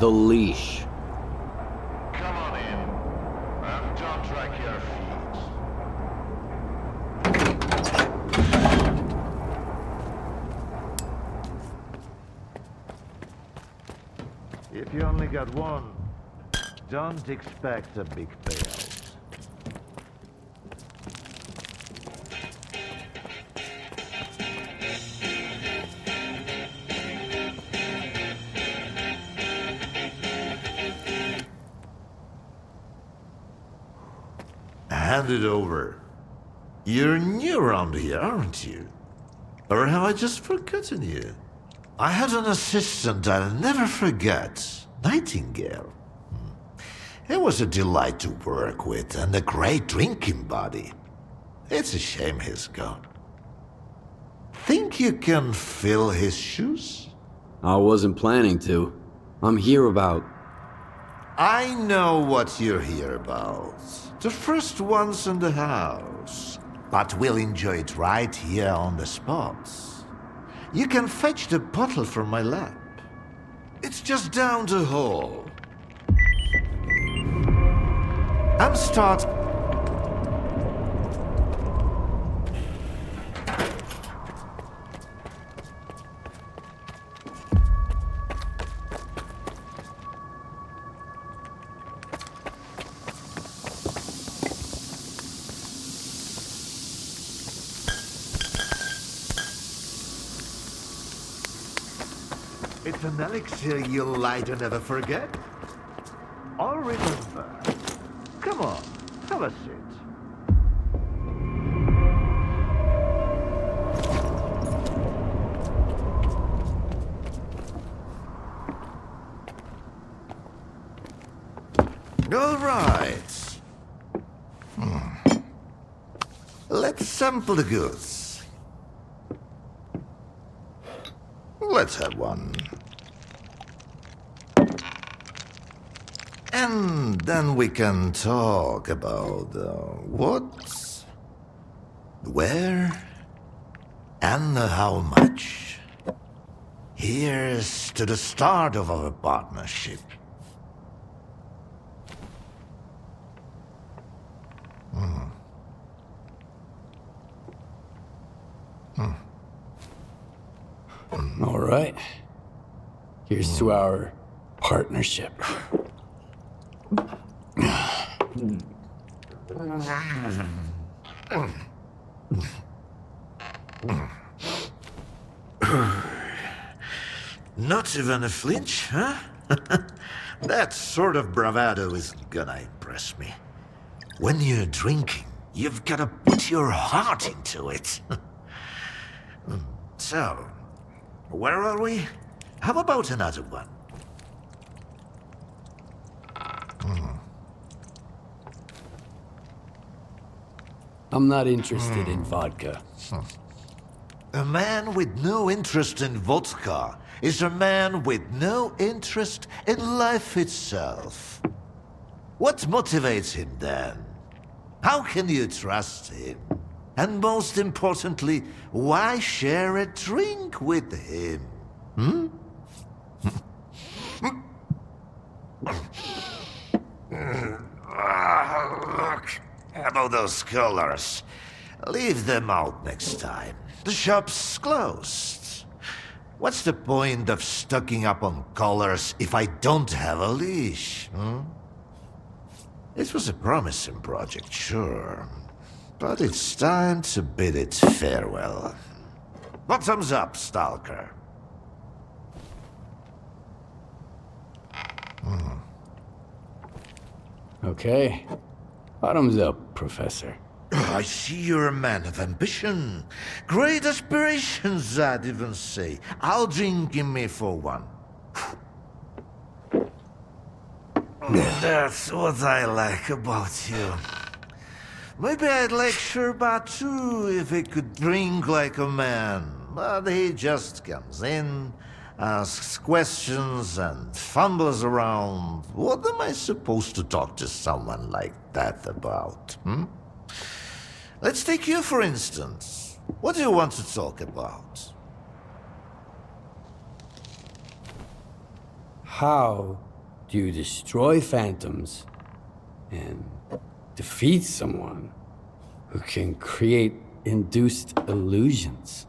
The leash. Come on in, and don't drag your feet. If you only got one, don't expect a big payout. Hand it over. You're new around here, aren't you? Or have I just forgotten you? I had an assistant I'll never forget, Nightingale. He was a delight to work with and a great drinking buddy. It's a shame he's gone. Think you can fill his shoes? I wasn't planning to. I'm here about... I know what you're here about. The first ones in the house. But we'll enjoy it right here on the spot. You can fetch the bottle from my lab. It's just down the hall. I'm start... It's an elixir you'll light and never forget. Or remember. Come on, have a seat. All right. Let's sample the goods. Let's have one. And then we can talk about what, where, and how much. Here's to the start of our partnership. All right. Here's to our partnership. Not even a flinch, huh? That sort of bravado isn't gonna impress me. When you're drinking, you've gotta put your heart into it. So, where are we? How about another one? I'm not interested in vodka. A man with no interest in vodka is a man with no interest in life itself. What motivates him then? How can you trust him? And most importantly, why share a drink with him? Look, about those colors. Leave them out next time. The shop's closed. What's the point of stocking up on colors if I don't have a leash? It was a promising project, sure. But it's time to bid it farewell. Bottoms up, Stalker. Okay. Bottoms up, Professor. I see you're a man of ambition. Great aspirations, I'd even say. I'll drink in me for one. That's what I like about you. Maybe I'd like Shcherba too, if he could drink like a man. But he just comes in, asks questions, and fumbles around. What am I supposed to talk to someone like that about, Let's take you, for instance. What do you want to talk about? How do you destroy phantoms and defeat someone who can create induced illusions?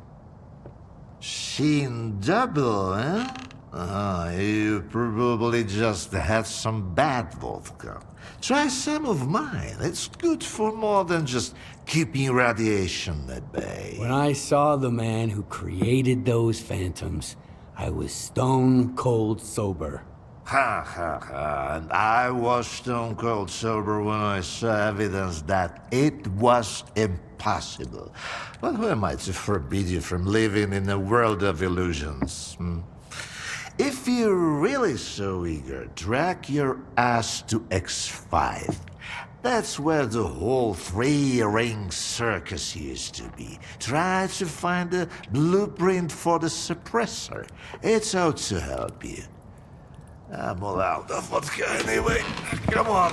Seen double, eh? You probably just had some bad vodka. Try some of mine. It's good for more than just keeping radiation at bay. When I saw the man who created those phantoms, I was stone cold sober. Ha ha ha, and I was stone cold sober when I saw evidence that it was impossible. But who am I to forbid you from living in a world of illusions? If you're really so eager, drag your ass to X5. That's where the whole three-ring circus used to be. Try to find a blueprint for the suppressor. It's out to help you. I'm all out of vodka anyway. Come on.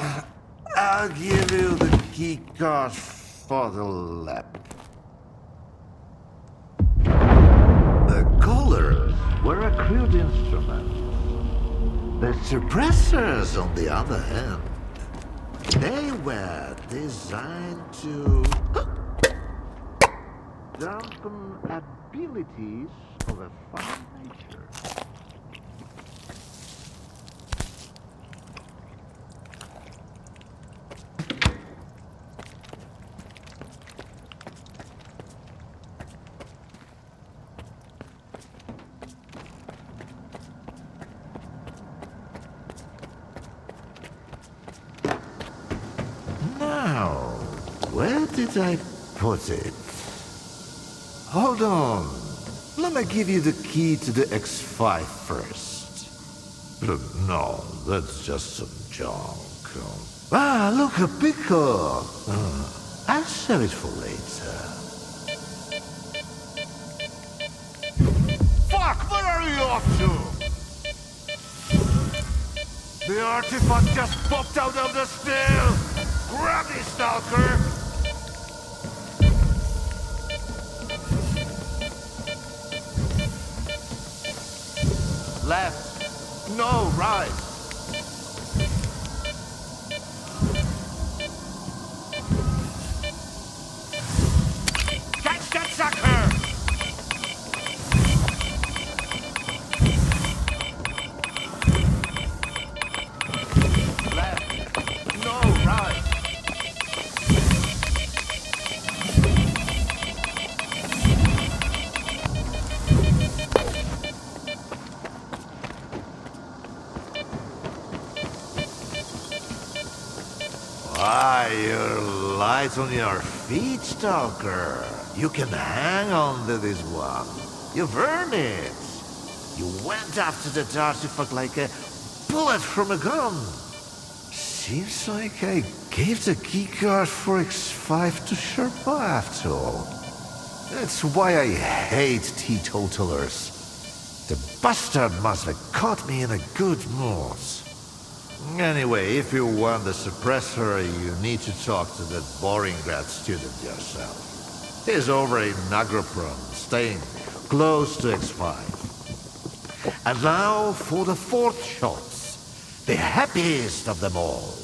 I'll give you the key card for the lab. The colors were a crude instrument. The suppressors, on the other hand, they were designed to dampen abilities of a fine nature. Now, where did I put it? Hold on. Let me give you the key to the X5 first. No, that's just some junk. Ah, look, a pickle. I'll save it for later. Fuck, where are you off to? The artifact just popped out of the steel! Grab it, Stalker! Left. No, right. Catch that sucker! Left. No, right. Why, you're light on your feet, Stalker. You can hang on to this one. You've earned it. You went after the artifact like a bullet from a gun. Seems like I gave the keycard for X5 to Shcherba after all. That's why I hate teetotalers. The bastard must have caught me in a good mood. Anyway, if you want the suppressor, you need to talk to that boring grad student yourself. He's over in Agroprom, staying close to X5. And now for the fourth shots, the happiest of them all.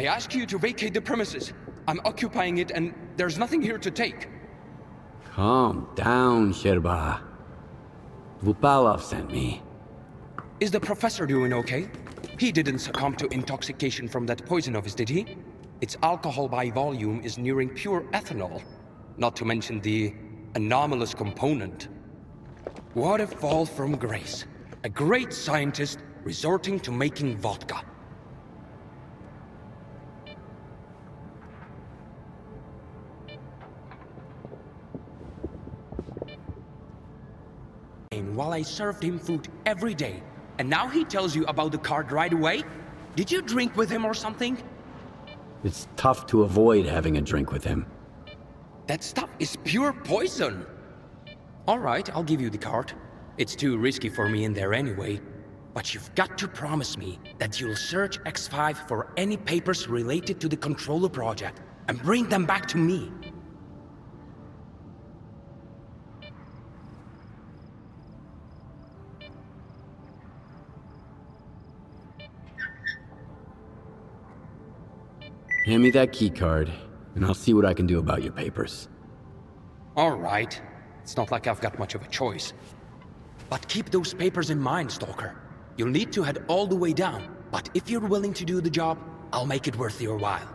I ask you to vacate the premises. I'm occupying it and there's nothing here to take. Calm down, Shcherba. Dvupalov sent me. Is the professor doing okay? He didn't succumb to intoxication from that poison of his, did he? Its alcohol by volume is nearing pure ethanol. Not to mention the anomalous component. What a fall from grace. A great scientist resorting to making vodka. And while I served him food every day, and now he tells you about the card right away? Did you drink with him or something? It's tough to avoid having a drink with him. That stuff is pure poison. All right, I'll give you the card. It's too risky for me in there anyway. But you've got to promise me that you'll search X5 for any papers related to the controller project and bring them back to me. Hand me that key card, and I'll see what I can do about your papers. All right. It's not like I've got much of a choice. But keep those papers in mind, Stalker. You'll need to head all the way down, but if you're willing to do the job, I'll make it worth your while.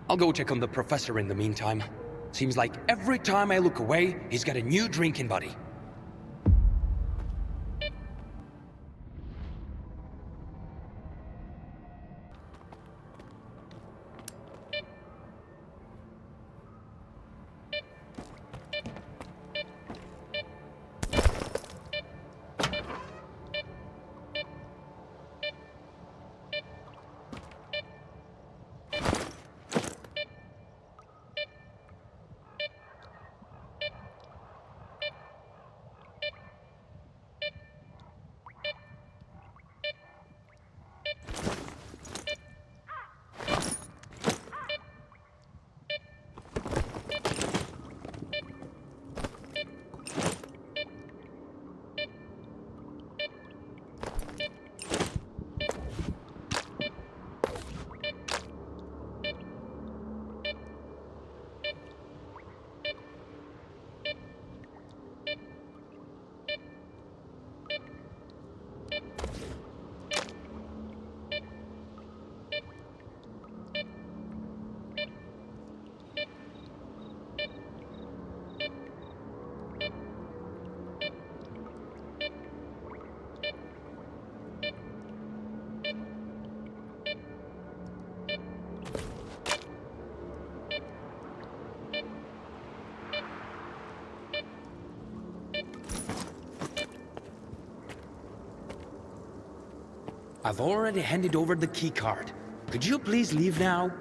I'll go check on the professor in the meantime. Seems like every time I look away, he's got a new drinking buddy. I've already handed over the key card. Could you please leave now?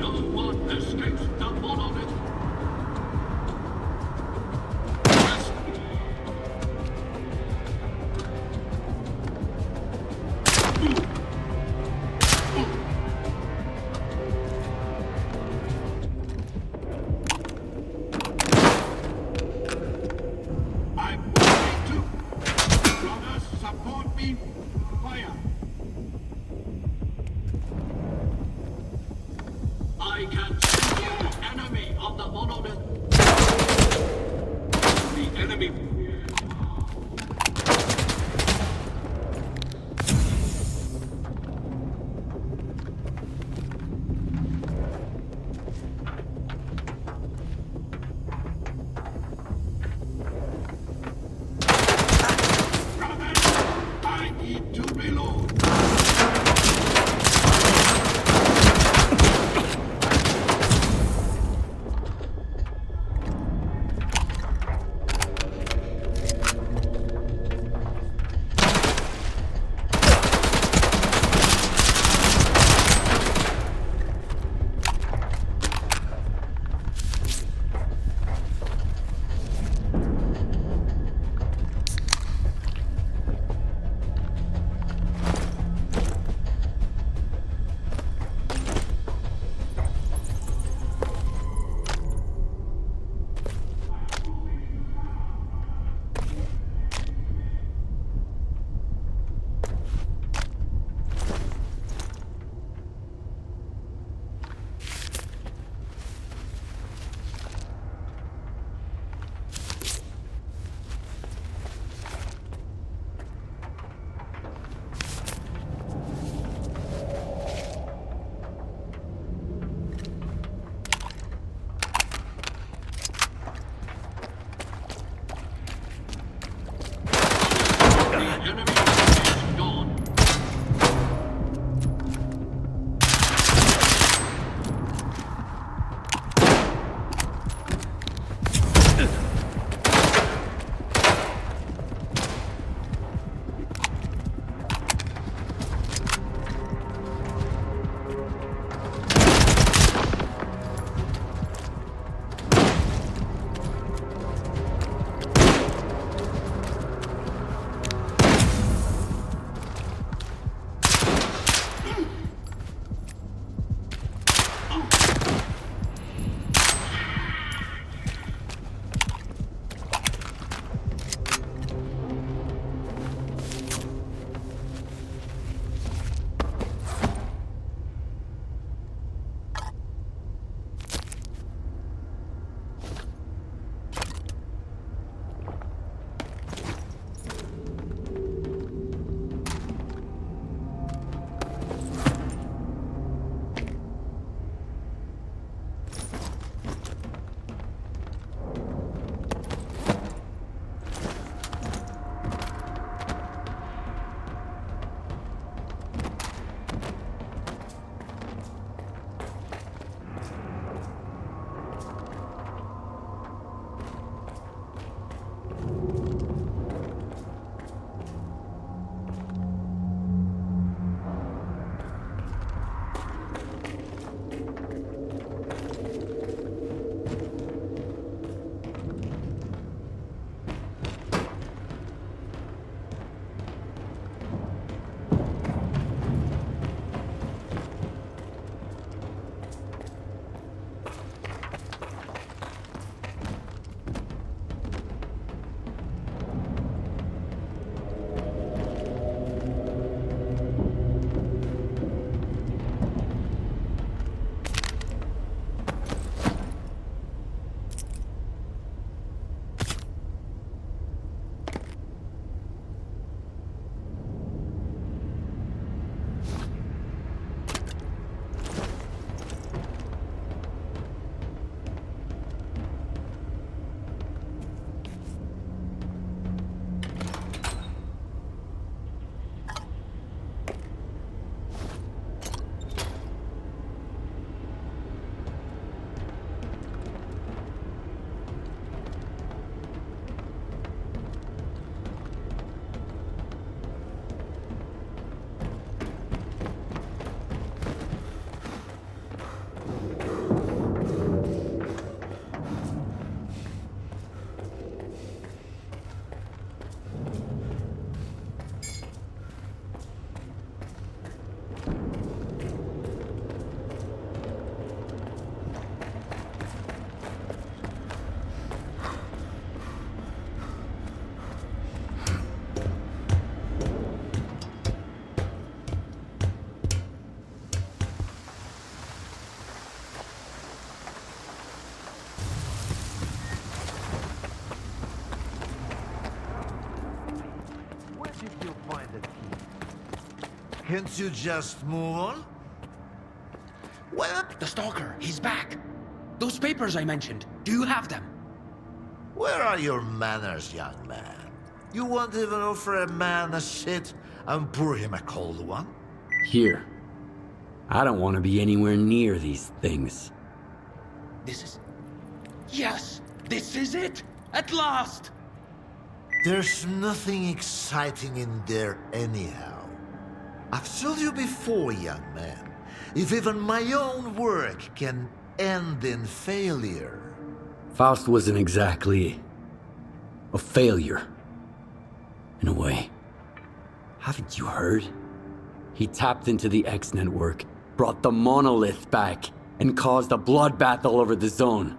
No one escapes the monolith. I'm moving to. Brothers, support me. Fire. I can see the enemy of the monolith. The enemy. Brothers, I need to reload. Can't you just move on? Well, The Stalker, he's back. Those papers I mentioned, do you have them? where are your manners, young man? You won't even offer a man a shit and pour him a cold one? Here. I don't want to be anywhere near these things. This is... Yes! This is it! At last! There's nothing exciting in there anyhow. I've told you before, young man, if even my own work can end in failure. Faust wasn't exactly a failure. In a way. Haven't you heard? He tapped into the X network, brought the Monolith back, and caused a bloodbath all over the zone.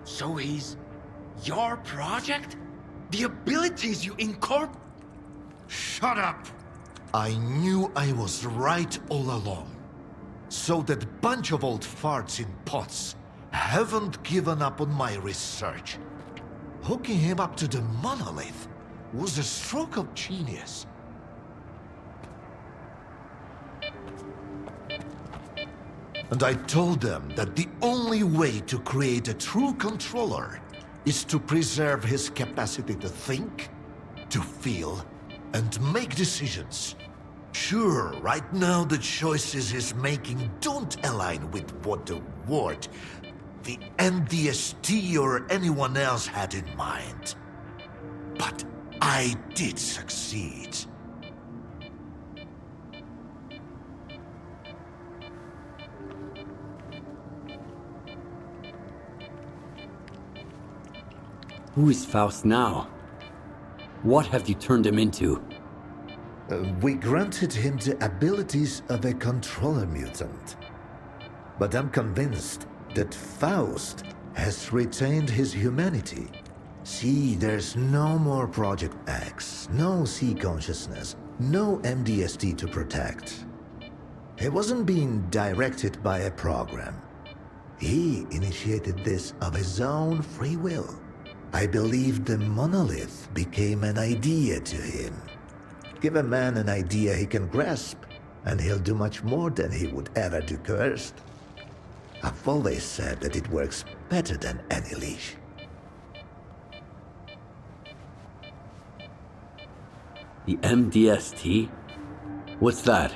So he's... your project? The abilities you incorporate? Shut up! I knew I was right all along. So that bunch of old farts in pots haven't given up on my research. Hooking him up to the Monolith was a stroke of genius. And I told them that the only way to create a true controller is to preserve his capacity to think, to feel, and make decisions. Sure, right now the choices he's making don't align with what the Ward, the NDST or anyone else had in mind. But I did succeed. Who is Faust now? What have you turned him into? We granted him the abilities of a controller mutant. But I'm convinced that Faust has retained his humanity. See, there's no more Project X, no C consciousness, no MDST to protect. He wasn't being directed by a program. He initiated this of his own free will. I believe the Monolith became an idea to him. Give a man an idea he can grasp, and he'll do much more than he would ever do cursed. I've always said that it works better than any leash. The MDST? What's that?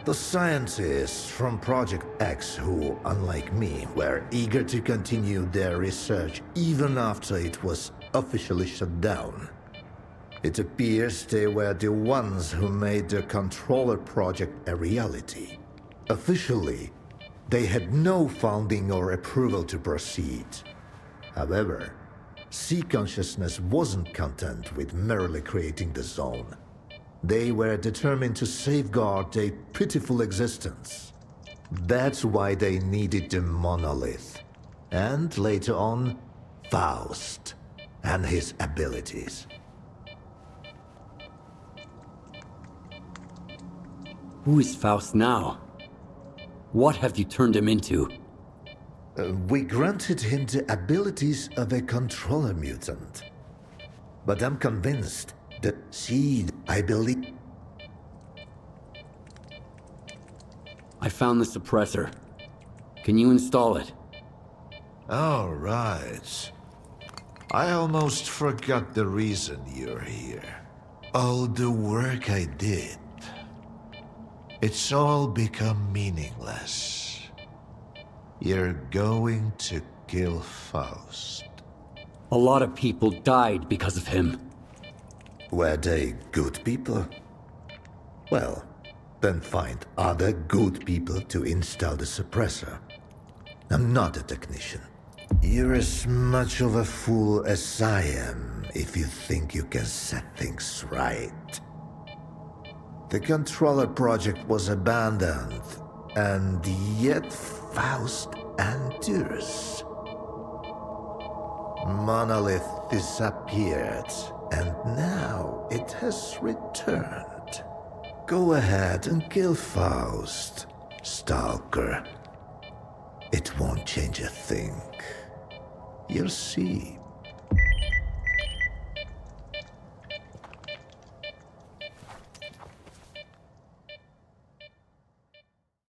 The scientists from Project X who, unlike me, were eager to continue their research even after it was officially shut down. It appears they were the ones who made the controller project a reality. Officially, they had no funding or approval to proceed. However, C consciousness wasn't content with merely creating the zone. They were determined to safeguard a pitiful existence. That's why they needed the Monolith. And later on, Faust and his abilities. Who is Faust now? What have you turned him into? We granted him the abilities of a controller mutant. But I'm convinced that I believe... I found the suppressor. Can you install it? All right. I almost forgot the reason you're here. All the work I did. It's all become meaningless. You're going to kill Faust. A lot of people died because of him. Were they good people? Well, then find other good people to install the suppressor. I'm not a technician. You're as much of a fool as I am if you think you can set things right. The controller project was abandoned, and yet Faust endures. Monolith disappeared, and now it has returned. Go ahead and kill Faust, Stalker. It won't change a thing. You'll see.